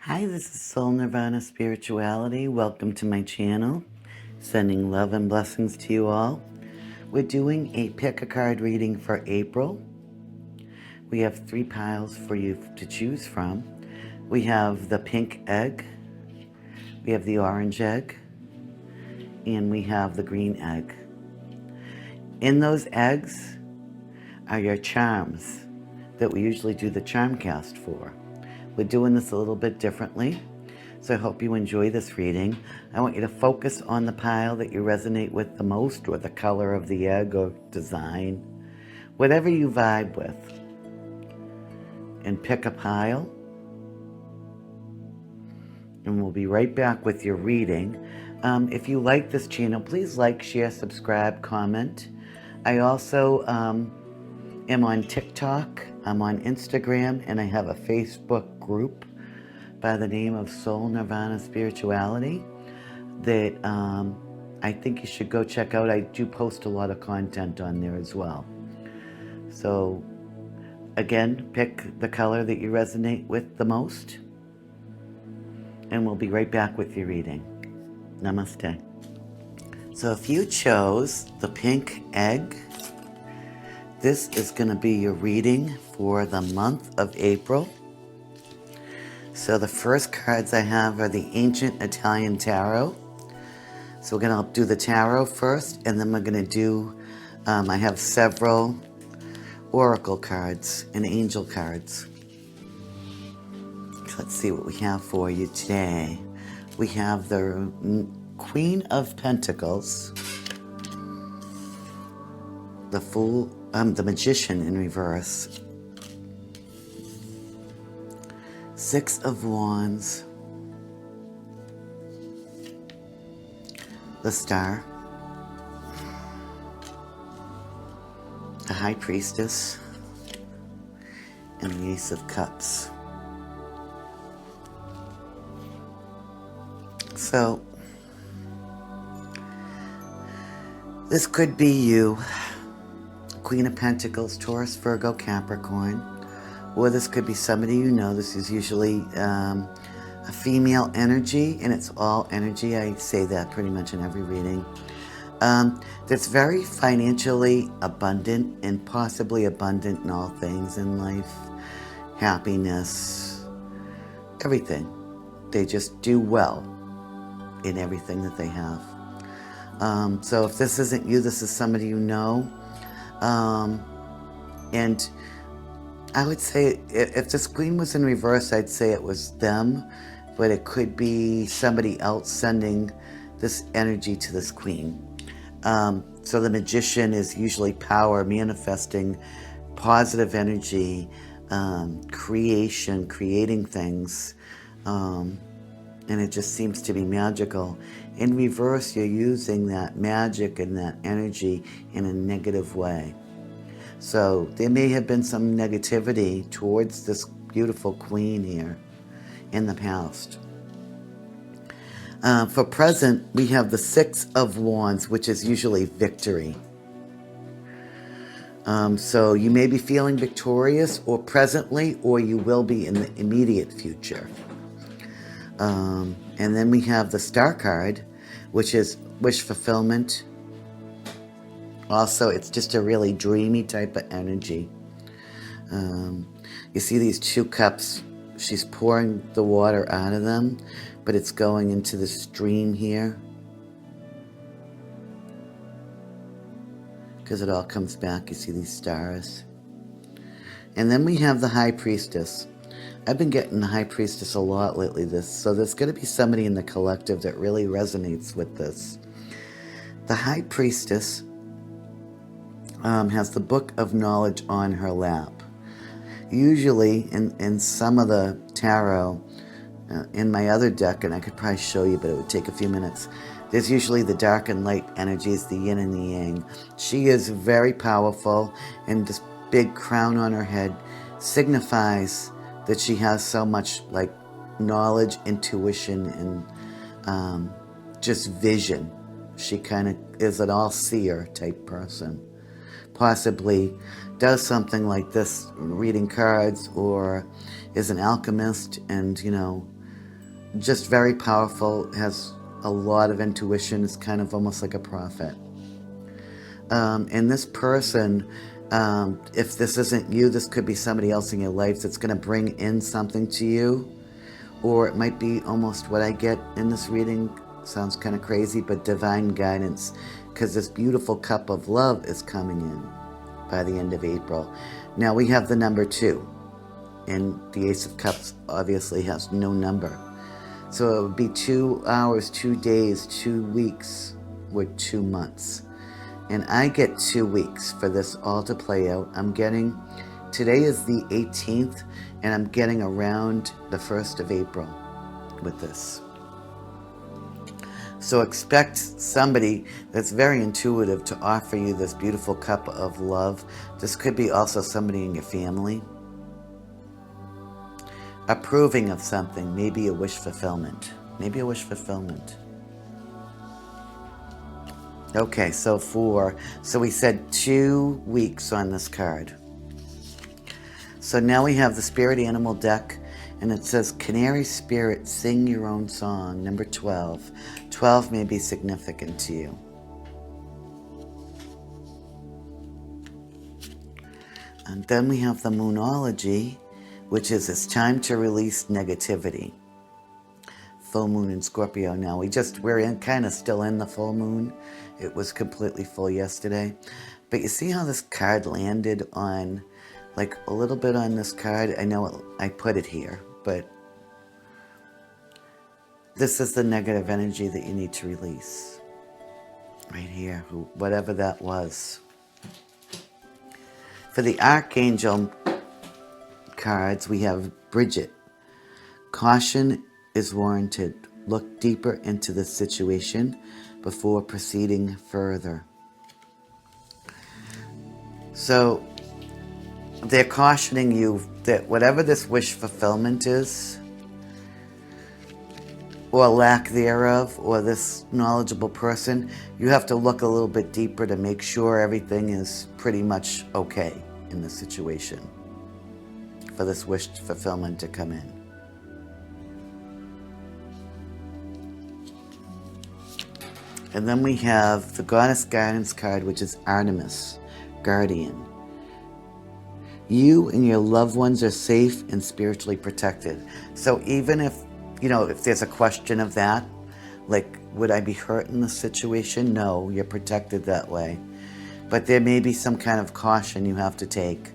Hi, this is Soul Nirvana Spirituality. Welcome to my channel. Sending love and blessings to you all. We're doing a pick a card reading for April. We have 3 piles for you to choose from. We have the pink egg, we have the orange egg, and we have the green egg. In those eggs are your charms that we usually do the charm cast for. We're doing this a little bit differently, so I hope you enjoy this reading. I want you to focus on the pile that you resonate with the most, or the color of the egg or design, whatever you vibe with, and pick a pile. And we'll be right back with your reading. If you like this channel, please like, share, subscribe, comment. I also am on TikTok, I'm on Instagram, and I have a Facebook group by the name of Soul Nirvana Spirituality that I think you should go check out. I do post a lot of content on there as well. So again, pick the color that you resonate with the most, and we'll be right back with your reading. Namaste. So if you chose the pink egg, this is going to be your reading for the month of April. So the first cards I have are the Ancient Italian Tarot. So we're going to do the tarot first, and then we're going to do, I have several oracle cards and angel cards. Let's see what we have for you today. We have the Queen of Pentacles, the Fool, the Magician in reverse, Six of Wands, the Star, the High Priestess, and the Ace of Cups. So, this could be you, Queen of Pentacles, Taurus, Virgo, Capricorn, or this could be somebody you know. This is usually a female energy, and it's all energy. I say that pretty much in every reading. That's very financially abundant, and possibly abundant in all things in life. Happiness, everything. They just do well in everything that they have. So if this isn't you, this is somebody you know. And I would say if this queen was in reverse, I'd say it was them, but it could be somebody else sending this energy to this queen. So the Magician is usually power, manifesting positive energy, creation, creating things, and it just seems to be magical. In reverse, you're using that magic and that energy in a negative way. So there may have been some negativity towards this beautiful queen here in the past. For present, we have the Six of Wands, which is usually victory. So you may be feeling victorious or presently, or you will be in the immediate future. And then we have the Star card, which is wish fulfillment. Also, it's just a really dreamy type of energy. You see these 2 cups. She's pouring the water out of them, but it's going into the stream here, because it all comes back. You see these stars. And then we have the High Priestess. I've been getting the High Priestess a lot lately. So there's going to be somebody in the collective that really resonates with this. The High Priestess has the Book of Knowledge on her lap. Usually in some of the tarot, in my other deck, and I could probably show you, but it would take a few minutes, there's usually the dark and light energies, the yin and the yang. She is very powerful, and this big crown on her head signifies that she has so much like knowledge, intuition, and just vision. She kind of is an all-seer type person. Possibly does something like this, reading cards, or is an alchemist, and just very powerful, has a lot of intuition, is kind of almost like a prophet. And this person, if this isn't you, this could be somebody else in your life that's going to bring in something to you. Or it might be almost what I get in this reading. Sounds kind of crazy, but divine guidance. Because this beautiful cup of love is coming in by the end of April. Now we have the number 2. And the Ace of Cups obviously has no number. So it would be 2 hours, 2 days, 2 weeks, or 2 months. And I get 2 weeks for this all to play out. I'm getting, today is the 18th, and I'm getting around the 1st of April with this. So expect somebody that's very intuitive to offer you this beautiful cup of love. This could be also somebody in your family. Approving of something, maybe a wish fulfillment. Maybe a wish fulfillment. Okay, so we said 2 weeks on this card. So now we have the Spirit Animal deck, and it says, Canary Spirit, sing your own song, number 12. 12 may be significant to you. And then we have the Moonology, which is it's time to release negativity. Full moon in Scorpio now. We're kind of still in the full moon. It was completely full yesterday. But you see how this card landed on, like a little bit on this card? I know I put it here, but this is the negative energy that you need to release. Right here, whatever that was. For the Archangel cards, we have Bridget. Caution is warranted. Look deeper into the situation before proceeding further. So they're cautioning you that whatever this wish fulfillment is, or lack thereof, or this knowledgeable person, you have to look a little bit deeper to make sure everything is pretty much okay in the situation for this wish fulfillment to come in. And then we have the Goddess Guidance card, which is Artemis, Guardian. You and your loved ones are safe and spiritually protected. So even if there's a question of that, like, would I be hurt in this situation? No, you're protected that way. But there may be some kind of caution you have to take.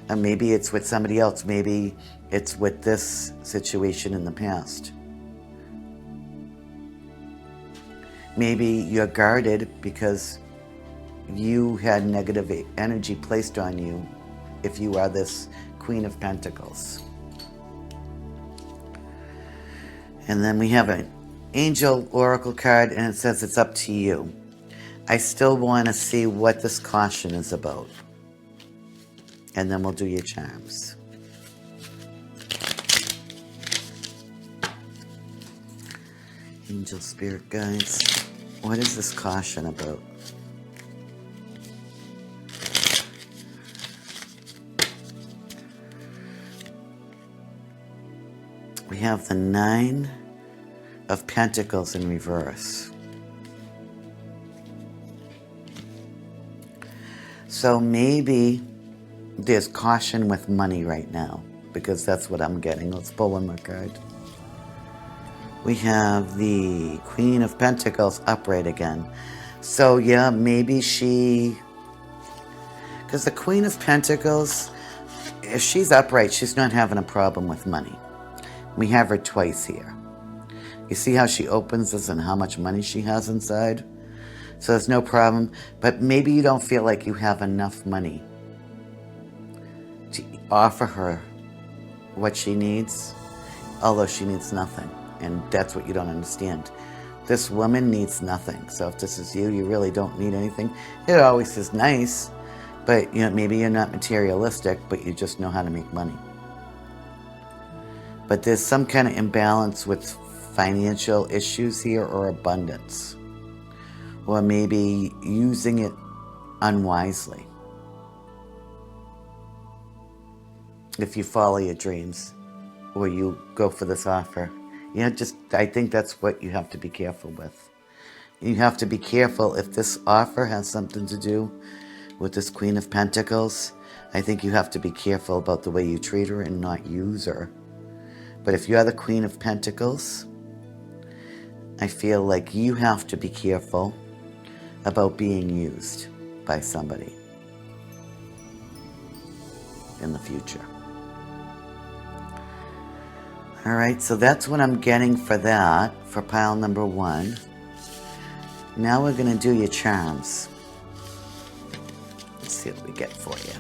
And maybe it's with somebody else. Maybe it's with this situation in the past. Maybe you're guarded because you had negative energy placed on you if you are this Queen of Pentacles. And then we have an Angel Oracle card, and it says it's up to you. I still want to see what this caution is about. And then we'll do your charms. Angel Spirit Guides. What is this caution about? We have the 9 of Pentacles in reverse. So maybe there's caution with money right now, because that's what I'm getting. Let's pull one more card. We have the Queen of Pentacles upright again. So yeah, maybe because the Queen of Pentacles, if she's upright, she's not having a problem with money. We have her twice here. You see how she opens this and how much money she has inside? So there's no problem, but maybe you don't feel like you have enough money to offer her what she needs, although she needs nothing. And that's what you don't understand. This woman needs nothing. So if this is you, you really don't need anything. It always is nice, but maybe you're not materialistic, but you just know how to make money. But there's some kind of imbalance with financial issues here, or abundance. Or maybe using it unwisely. If you follow your dreams, or you go for this offer, Yeah, I think that's what you have to be careful with. You have to be careful if this offer has something to do with this Queen of Pentacles. I think you have to be careful about the way you treat her and not use her. But if you're the Queen of Pentacles, I feel like you have to be careful about being used by somebody in the future. All right, so that's what I'm getting for that, for pile number 1. Now we're going to do your charms. Let's see what we get for you.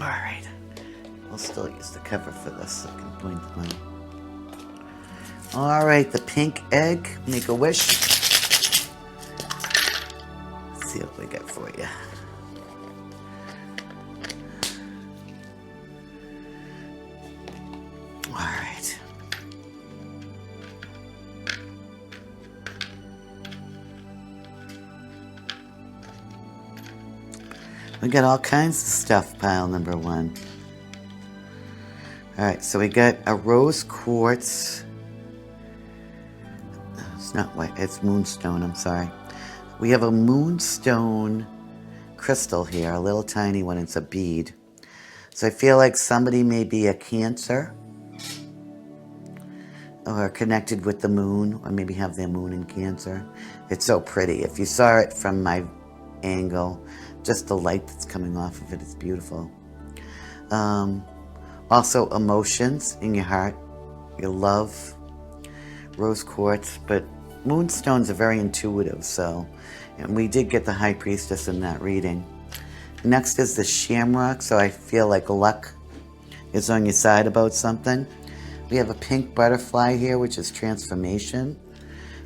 All right. We'll still use the cover for this so I can point them out. All right, the pink egg. Make a wish. Let's see what we get for you. All right. We got all kinds of stuff, pile number 1. All right, so we got a rose quartz. It's not white, it's moonstone, I'm sorry. We have a moonstone crystal here, a little tiny one, it's a bead. So I feel like somebody may be a Cancer or connected with the moon, or maybe have their moon in Cancer. It's so pretty. If you saw it from my angle, just the light that's coming off of it is beautiful. Also emotions in your heart, your love, rose quartz, but moonstones are very intuitive, so, and we did get the High Priestess in that reading. Next is the shamrock, so I feel like luck is on your side about something. We have a pink butterfly here, which is transformation.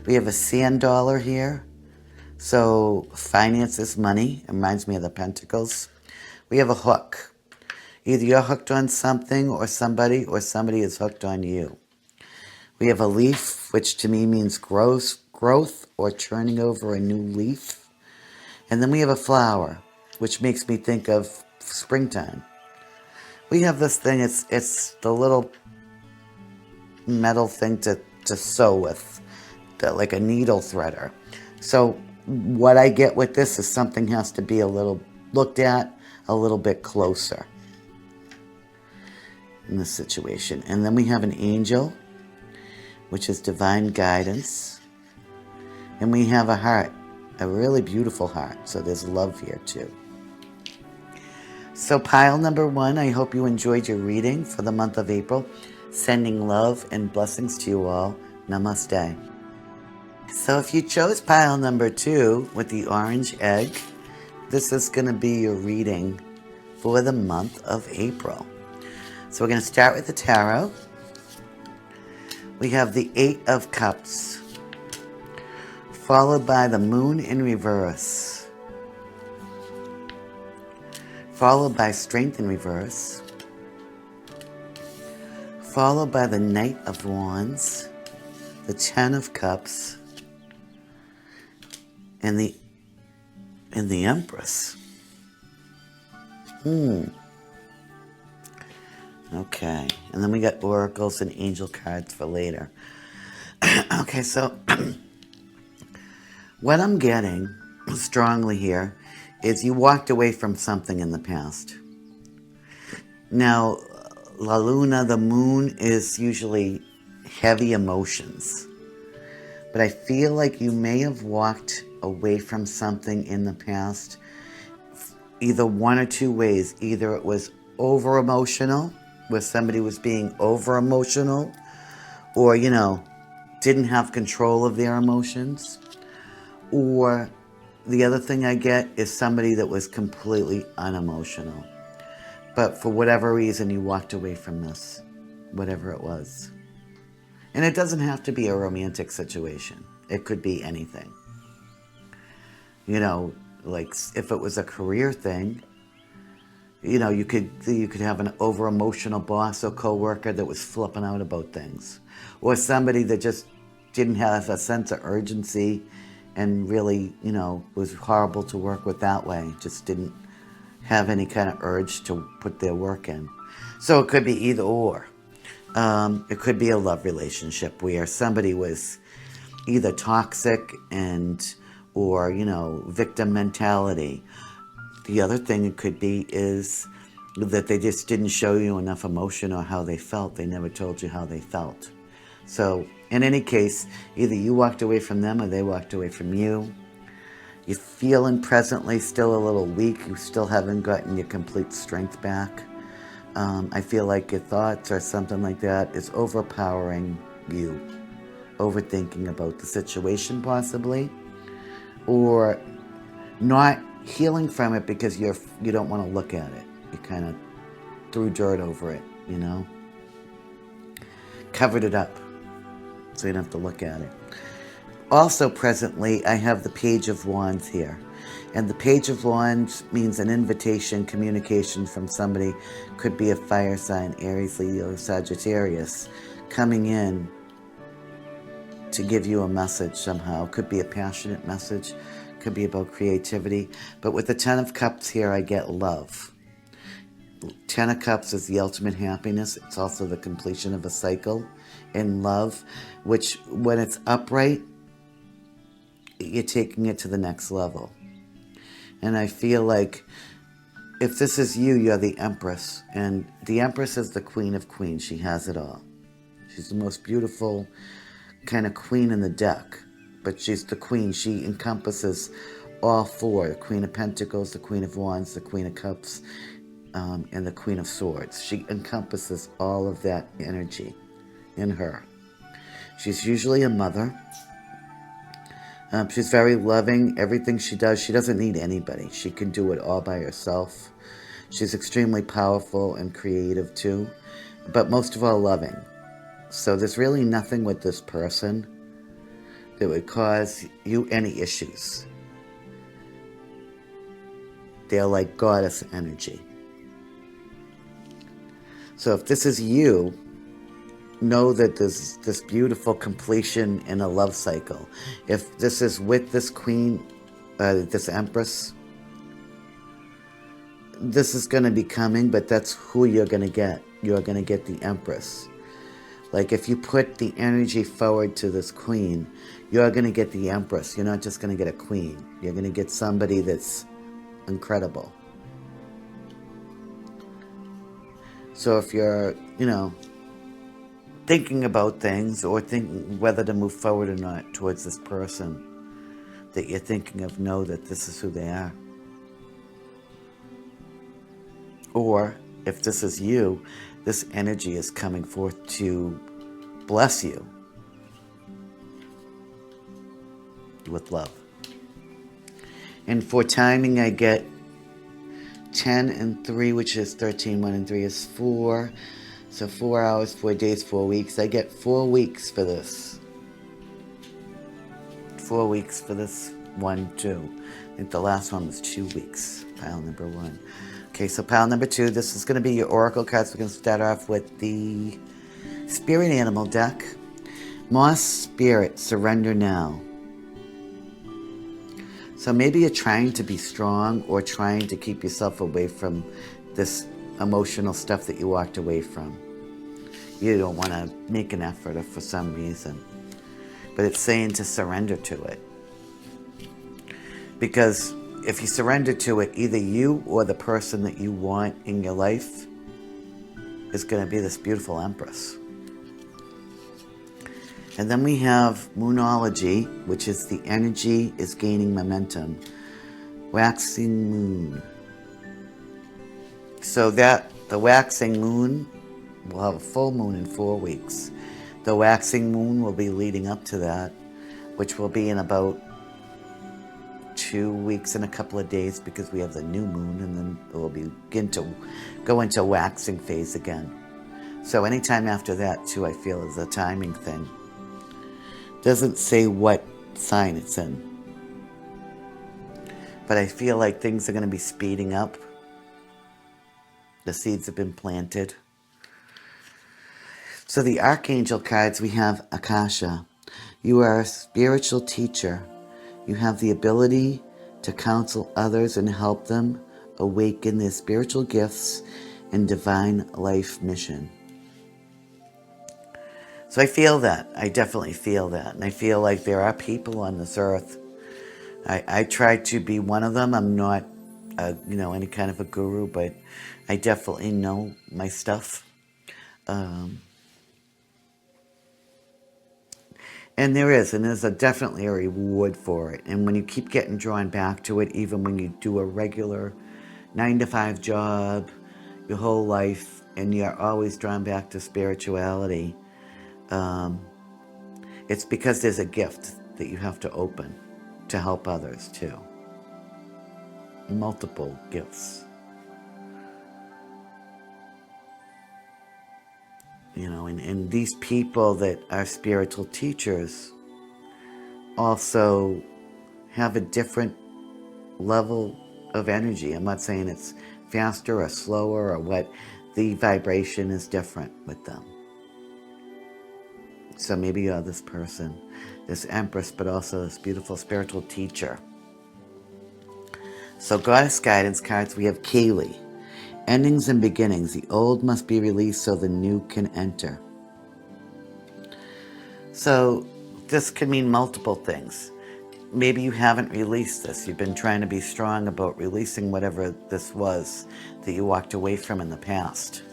We have a sand dollar here, so finances, money. It reminds me of the Pentacles. We have a hook. Either you're hooked on something or somebody is hooked on you. We have a leaf, which to me means growth or turning over a new leaf. And then we have a flower, which makes me think of springtime. We have this thing, it's the little metal thing to sew with, like a needle threader. So what I get with this is something has to be looked at a little bit closer in this situation. And then we have an angel, which is divine guidance. And we have a heart, a really beautiful heart. So there's love here too. So pile number 1, I hope you enjoyed your reading for the month of April. Sending love and blessings to you all. Namaste. So if you chose pile number 2 with the orange egg, this is going to be your reading for the month of April. So we're going to start with the tarot. We have the 8 of Cups, followed by the Moon in reverse, followed by Strength in reverse, followed by the Knight of Wands, the 10 of Cups, and the Empress. Okay, and then we got oracles and angel cards for later. Okay, so what I'm getting strongly here is you walked away from something in the past. Now, La Luna, the moon, is usually heavy emotions. But I feel like you may have walked away from something in the past either one or two ways. Either it was over-emotional, where somebody was being over-emotional, or, didn't have control of their emotions. Or the other thing I get is somebody that was completely unemotional. But for whatever reason, you walked away from this, whatever it was. And it doesn't have to be a romantic situation. It could be anything. Like if it was a career thing, you could have an over-emotional boss or coworker that was flipping out about things. Or somebody that just didn't have a sense of urgency and really, was horrible to work with that way. Just didn't have any kind of urge to put their work in. So it could be either or. It could be a love relationship where somebody was either toxic and or, victim mentality. The other thing it could be is that they just didn't show you enough emotion or how they felt. They never told you how they felt. So in any case, either you walked away from them or they walked away from you. You're feeling presently still a little weak. You still haven't gotten your complete strength back. I feel like your thoughts or something like that is overpowering you. Overthinking about the situation possibly. Or not healing from it because you don't want to look at it. You kind of threw dirt over it, Covered it up so you don't have to look at it. Also presently, I have the Page of Wands here. And the Page of Wands means an invitation, communication from somebody. Could be a fire sign, Aries, Leo, Sagittarius, coming in to give you a message somehow. Could be a passionate message. Could be about creativity. But with the Ten of Cups here, I get love. Ten of Cups is the ultimate happiness. It's also the completion of a cycle in love, which when it's upright, you're taking it to the next level. And I feel like if this is you, you're the Empress. And the Empress is the Queen of Queens. She has it all. She's the most beautiful kind of queen in the deck. But she's the queen. She encompasses all four. The Queen of Pentacles, the Queen of Wands, the Queen of Cups, and the Queen of Swords. She encompasses all of that energy in her. She's usually a mother. She's very loving. Everything she does, she doesn't need anybody. She can do it all by herself. She's extremely powerful and creative too, but most of all loving. So there's really nothing with this person that would cause you any issues. They're like goddess energy. So if this is you, know that there's this beautiful completion in a love cycle. If this is with this queen, this Empress, this is going to be coming, but that's who you're going to get. You're going to get the Empress. Like if you put the energy forward to this queen, you're going to get the Empress. You're not just going to get a queen. You're going to get somebody that's incredible. So if you're, thinking about things or thinking whether to move forward or not towards this person that you're thinking of, know that this is who they are. Or if this is you, this energy is coming forth to bless you with love. And for timing, I get 10 and 3, which is 13. 1 and 3 is 4. So 4 hours, 4 days, 4 weeks. I get 4 weeks for this. 4 weeks for this 1, 2. I think the last one was 2 weeks. Pile number 1. Okay, so pile number 2. This is going to be your oracle cards. We're going to start off with the spirit animal deck. Moss Spirit, surrender now. So maybe you're trying to be strong or trying to keep yourself away from this emotional stuff that you walked away from. You don't want to make an effort for some reason. But it's saying to surrender to it. Because if you surrender to it, either you or the person that you want in your life is going to be this beautiful Empress. And then we have Moonology, which is the energy is gaining momentum. Waxing moon. So that the waxing moon will have a full moon in 4 weeks. The waxing moon will be leading up to that, which will be in about 2 weeks and a couple of days because we have the new moon, and then it will begin to go into waxing phase again. So anytime after that too, I feel is a timing thing. Doesn't say what sign it's in. But I feel like things are going to be speeding up. The seeds have been planted. So the Archangel cards, we have Akasha. You are a spiritual teacher. You have the ability to counsel others and help them awaken their spiritual gifts and divine life mission. So I feel that. I definitely feel that. And I feel like there are people on this earth. I try to be one of them. I'm not, any kind of a guru, but I definitely know my stuff. And there's definitely a reward for it. And when you keep getting drawn back to it, even when you do a regular 9 to 5 job your whole life, and you're always drawn back to spirituality, it's because there's a gift that you have to open to help others too. Multiple gifts. And these people that are spiritual teachers also have a different level of energy. I'm not saying it's faster or slower or what. The vibration is different with them. So maybe you're this person, this empress, but also this beautiful spiritual teacher. So Goddess Guidance cards, we have Kaylee. Endings and beginnings. The old must be released so the new can enter. So this could mean multiple things. Maybe you haven't released this. You've been trying to be strong about releasing whatever this was that you walked away from in the past.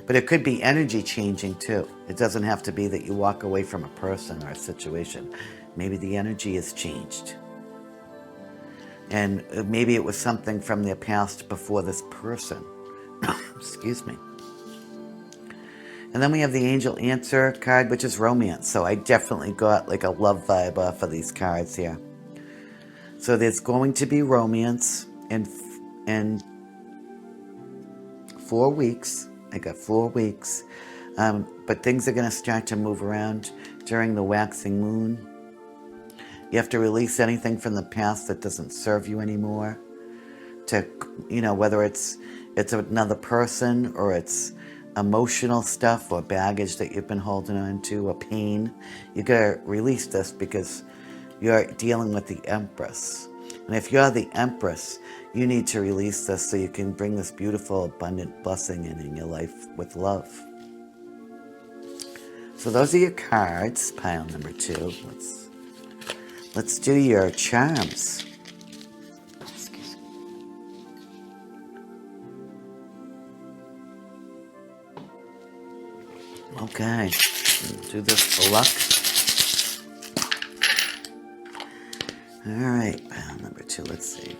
But it could be energy changing too. It doesn't have to be that you walk away from a person or a situation. Maybe the energy has changed. And maybe it was something from the past before this person. Excuse me. And then we have the Angel Answer card, which is romance. So I definitely got like a love vibe off of these cards here. So there's going to be romance in 4 weeks. I got 4 weeks. But things are going to start to move around during the waxing moon. You have to release anything from the past that doesn't serve you anymore. To, whether it's another person or it's emotional stuff or baggage that you've been holding on to, or pain. You gotta release this because you're dealing with the Empress. And if you're the Empress, you need to release this so you can bring this beautiful, abundant blessing in your life with love. So those are your cards, pile number 2. Let's do your charms. Excuse me. Okay, do this for luck. All right, pile number 2, let's see.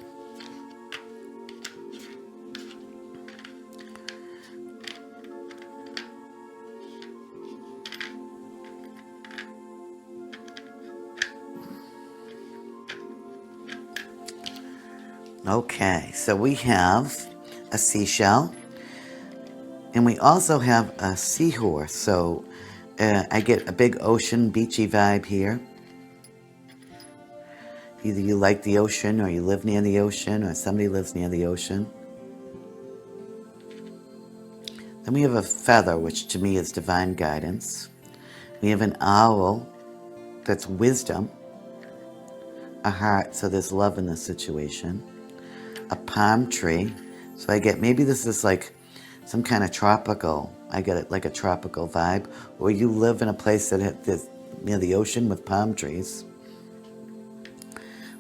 Okay, so we have a seashell, and we also have a seahorse. So I get a big ocean, beachy vibe here. Either you like the ocean, or you live near the ocean, or somebody lives near the ocean. Then we have a feather, which to me is divine guidance. We have an owl, that's wisdom. A heart, so there's love in this situation. A palm tree, so I get, maybe this is like some kind of tropical, I get it like a tropical vibe, or you live in a place that is near the ocean with palm trees.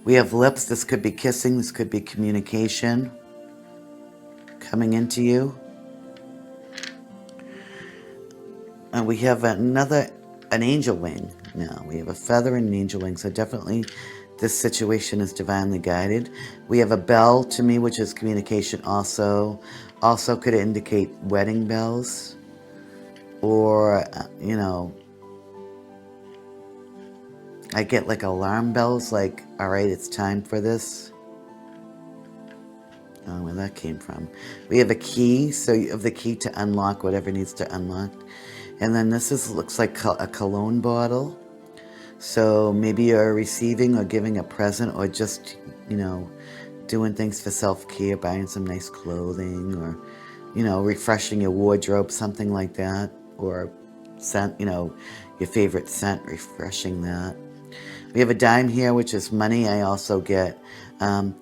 We have lips, this could be kissing, this could be communication coming into you. And we have an angel wing now. We have a feather and an angel wing, so definitely this situation is divinely guided. We have a bell to me, which is communication also. Also could indicate wedding bells. Or, I get like alarm bells, like, all right, it's time for this. I don't know where that came from. We have a key, so you have the key to unlock whatever needs to unlock. And then this looks like a cologne bottle. So maybe you're receiving or giving a present, or just, doing things for self-care, buying some nice clothing, or, refreshing your wardrobe, something like that. Or scent, your favorite scent, refreshing that. We have a dime here, which is money. I also get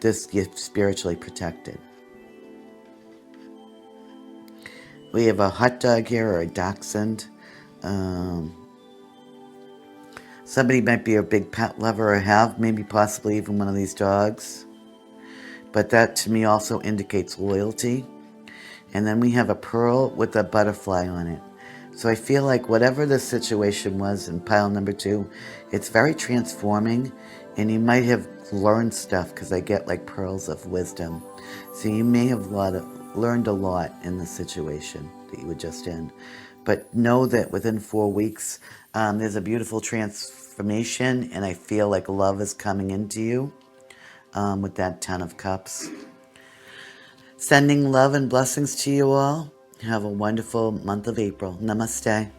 This you're spiritually protected. We have a hot dog here or a dachshund. Somebody might be a big pet lover or have maybe possibly even one of these dogs. But that to me also indicates loyalty. And then we have a pearl with a butterfly on it. So I feel like whatever the situation was in pile number 2, it's very transforming. And you might have learned stuff because I get like pearls of wisdom. So you may have learned a lot in the situation that you were just in. But know that within 4 weeks, there's a beautiful transformation, and I feel like love is coming into you with that 10 of Cups. Sending love and blessings to you all. Have a wonderful month of April. Namaste.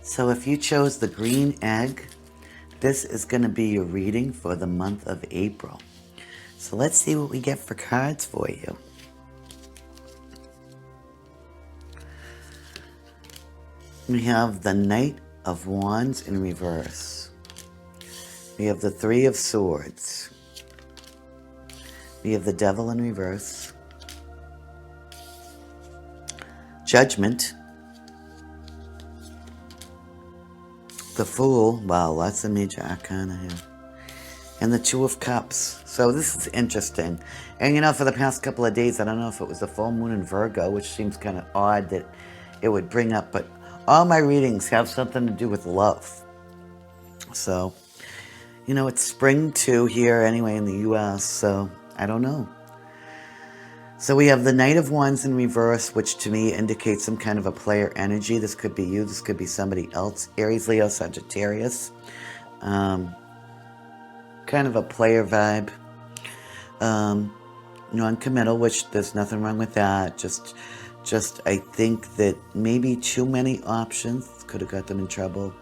So if you chose the green egg, this is going to be your reading for the month of April. So let's see what we get for cards for you. We have the Knight of Wands in reverse. We have the Three of Swords. We have the Devil in reverse. Judgment. The Fool. Wow, lots of major arcana here. And the Two of Cups. So this is interesting. And you know, for the past couple of days, I don't know if it was the full moon in Virgo, which seems kind of odd that it would bring up, but all my readings have something to do with love. So, you know, it's spring too here anyway in the U.S., so I don't know. So we have the Knight of Wands in reverse, which to me indicates some kind of a player energy. This could be you. This could be somebody else. Aries, Leo, Sagittarius. Kind of a player vibe. Non-committal, which there's nothing wrong with that. Just I think that maybe too many options could have got them in trouble.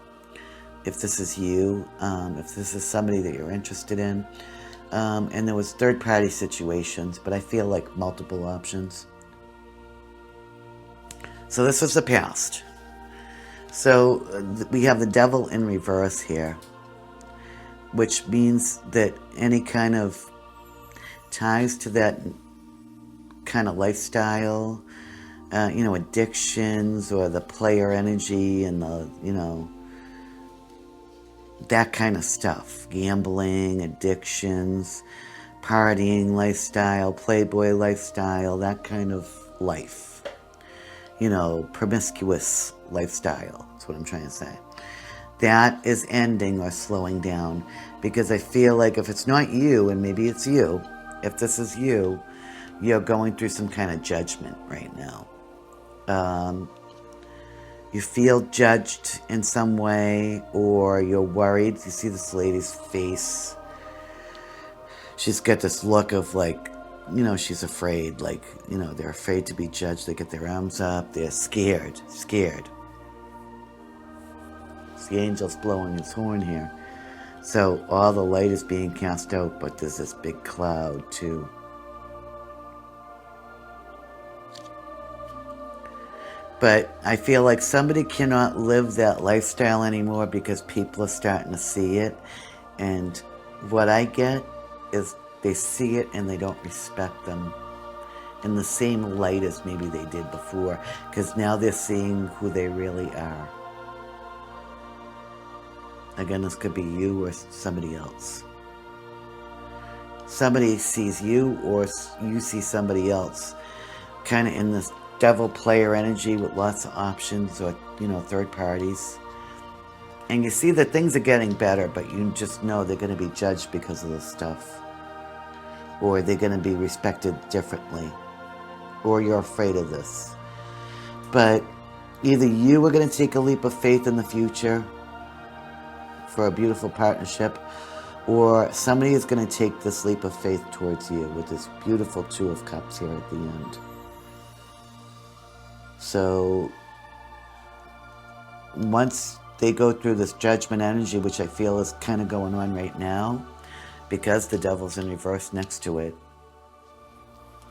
If this is you, if this is somebody that you're interested in. And there was third-party situations, but I feel like multiple options. So this was the past. So we have the Devil in reverse here, which means that any kind of ties to that kind of lifestyle, you know, addictions or the player energy and the, you know, that kind of stuff. Gambling, addictions, partying lifestyle, playboy lifestyle, that kind of life. You know, promiscuous lifestyle. That's what I'm trying to say. That is ending or slowing down because I feel like if it's not you, and maybe it's you, if this is you, you're going through some kind of judgment right now. You feel judged in some way, or you're worried. You see this lady's face. She's got this look of like, you know, she's afraid. Like, you know, they're afraid to be judged. They get their arms up. They're scared. The angel's blowing his horn here. So all the light is being cast out, but there's this big cloud too. But I feel like somebody cannot live that lifestyle anymore because people are starting to see it. And what I get is they see it and they don't respect them in the same light as maybe they did before. Because now they're seeing who they really are. Again, this could be you or somebody else. Somebody sees you or you see somebody else kind of in this devil player energy with lots of options or, you know, third parties. And you see that things are getting better, but you just know they're going to be judged because of this stuff. Or they're going to be respected differently. Or you're afraid of this. But either you are going to take a leap of faith in the future for a beautiful partnership, or somebody is going to take this leap of faith towards you with this beautiful Two of Cups here at the end. So once they go through this judgment energy, which I feel is kind of going on right now, because the Devil's in reverse next to it,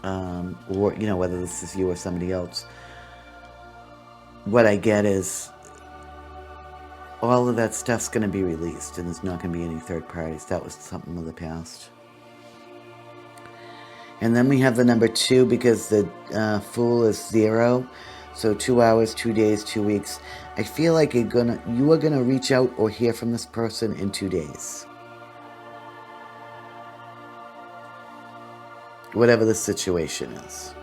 or, you know, whether this is you or somebody else, what I get is all of that stuff's going to be released, and there's not going to be any third parties. That was something of the past. And then we have the number 2 because the Fool is 0. So 2 hours, 2 days, 2 weeks. I feel like you are gonna reach out or hear from this person in 2 days. Whatever the situation is.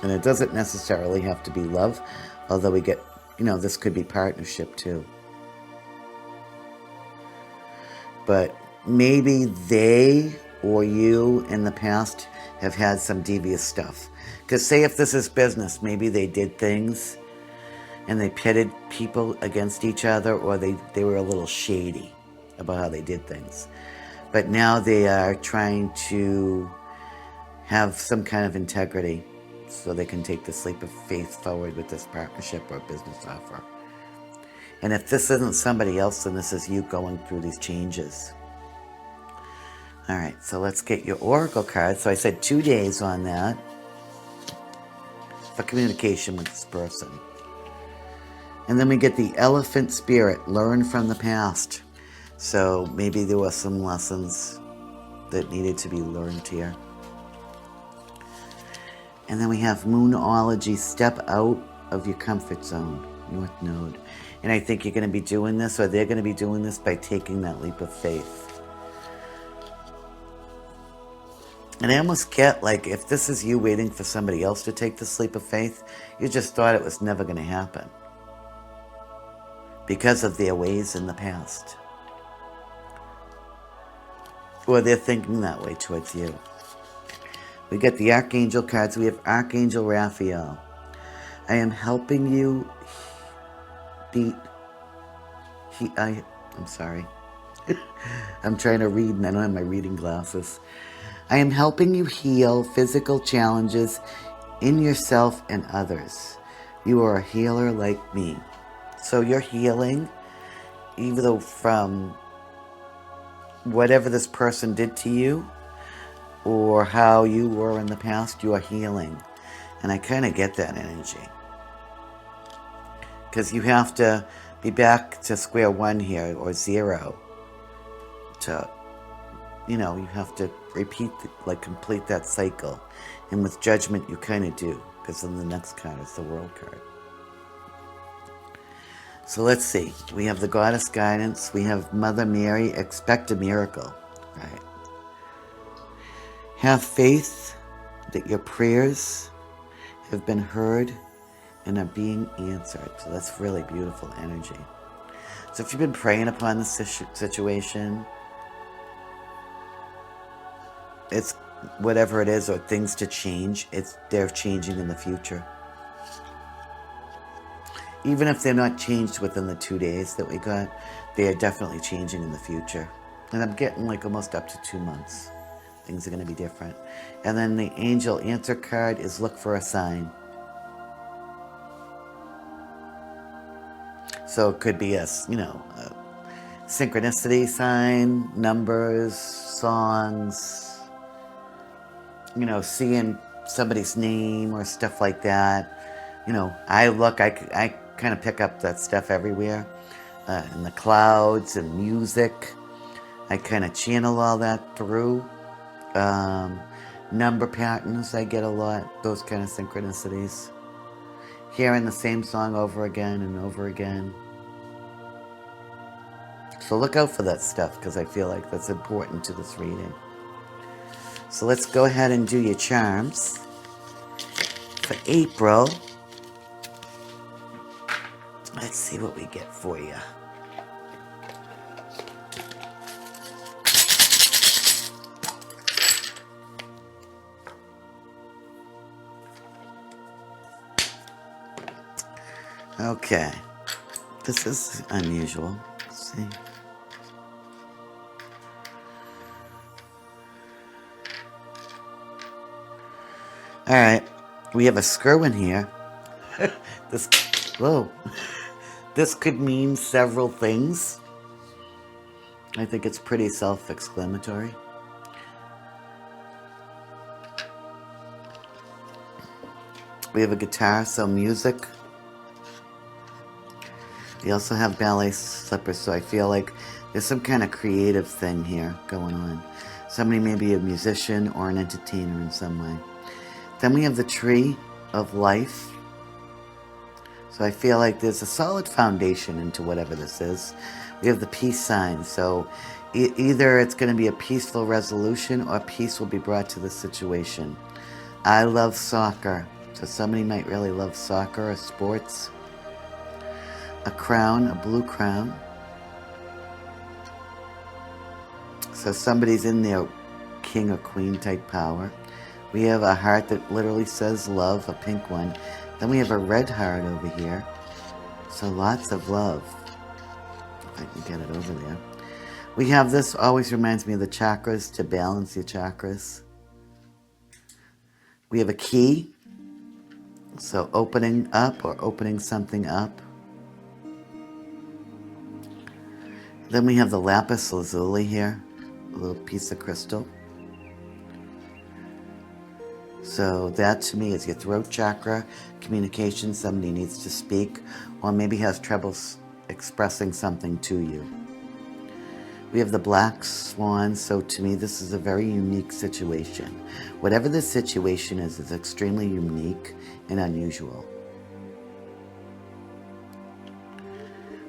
And it doesn't necessarily have to be love, although we get, this could be partnership too. But maybe they or you in the past have had some devious stuff. Because say if this is business, maybe they did things and they pitted people against each other, or they were a little shady about how they did things. But now they are trying to have some kind of integrity so they can take this leap of faith forward with this partnership or business offer. And if this isn't somebody else, then this is you going through these changes. All right, so let's get your oracle card. So I said 2 days on that for communication with this person. And then we get the elephant spirit, learn from the past. So maybe there were some lessons that needed to be learned here. And then we have Moonology, step out of your comfort zone, North Node. And I think you're going to be doing this, or they're going to be doing this by taking that leap of faith. And I almost get like if this is you waiting for somebody else to take this leap of faith, you just thought it was never going to happen because of their ways in the past. Or they're thinking that way towards you. We get the Archangel cards. We have Archangel Raphael. I am helping you I'm sorry. I'm trying to read and I don't have my reading glasses. I am helping you heal physical challenges in yourself and others. You are a healer like me. So you're healing, even though from whatever this person did to you or how you were in the past, you are healing. And I kind of get that energy. Because you have to be back to square one here, or 0. To, you have to repeat, complete that cycle. And with Judgment, you kind of do. Because then the next card is the World card. So let's see. We have the Goddess Guidance. We have Mother Mary. Expect a miracle. Right. Have faith that your prayers have been heard and are being answered. So that's really beautiful energy. So if you've been praying upon this situation, it's whatever it is, or things to change, they're changing in the future. Even if they're not changed within the 2 days that we got, they are definitely changing in the future. And I'm getting almost up to 2 months. Things are going to be different. And then the Angel Answer card is look for a sign. So it could be a synchronicity sign, numbers, songs, seeing somebody's name or stuff like that. I kind of pick up that stuff everywhere. In the clouds and music. I kind of channel all that through. Number patterns, I get a lot. Those kind of synchronicities. Hearing the same song over again and over again. So look out for that stuff, because I feel like that's important to this reading. So let's go ahead and do your charms for April. Let's see what we get for you. Okay. This is unusual. Let's see. All right. We have a screw in here. This could mean several things. I think it's pretty self-explanatory. We have a guitar, so music. You also have ballet slippers, so I feel like there's some kind of creative thing here going on. Somebody may be a musician or an entertainer in some way. Then we have the tree of life. So I feel like there's a solid foundation into whatever this is. We have the peace sign, so either it's going to be a peaceful resolution or peace will be brought to the situation. I love soccer, so somebody might really love soccer or sports. A crown, a blue crown. So somebody's in their king or queen type power. We have a heart that literally says love, a pink one. Then we have a red heart over here. So lots of love. If I can get it over there. We have this, always reminds me of the chakras, to balance your chakras. We have a key. So opening up or opening something up. Then we have the lapis lazuli here, a little piece of crystal. So that to me is your throat chakra, communication, somebody needs to speak, or maybe has trouble expressing something to you. We have the black swan, so to me this is a very unique situation. Whatever the situation is extremely unique and unusual.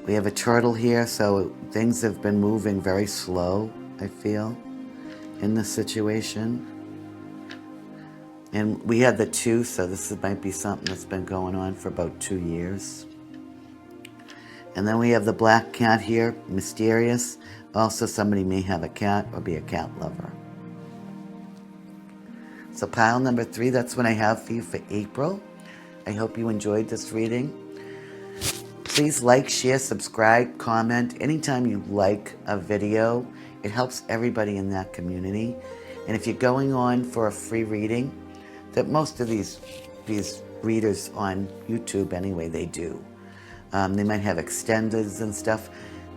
We have a turtle here, so things have been moving very slow, I feel, in this situation. And we had the 2, so this might be something that's been going on for about 2 years. And then we have the black cat here, mysterious. Also, somebody may have a cat or be a cat lover. So pile number 3, that's what I have for you for April. I hope you enjoyed this reading. Please like, share, subscribe, comment. Anytime you like a video, it helps everybody in that community. And if you're going on for a free reading, that most of these readers on YouTube anyway, they do. They might have extendeds and stuff,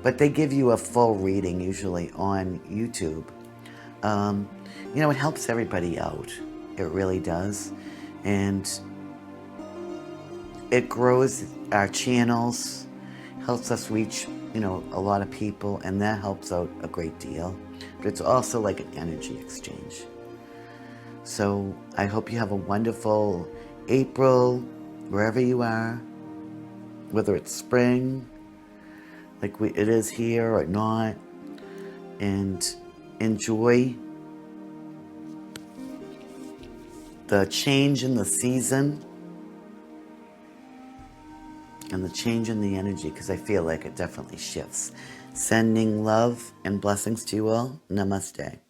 but they give you a full reading usually on YouTube. You know, it helps everybody out. It really does. And it grows our channels, helps us reach, you know, a lot of people, and that helps out a great deal. But it's also like an energy exchange. So I hope you have a wonderful April, wherever you are, whether it's spring, like it is here or not, and enjoy the change in the season and the change in the energy, because I feel like it definitely shifts. Sending love and blessings to you all. Namaste.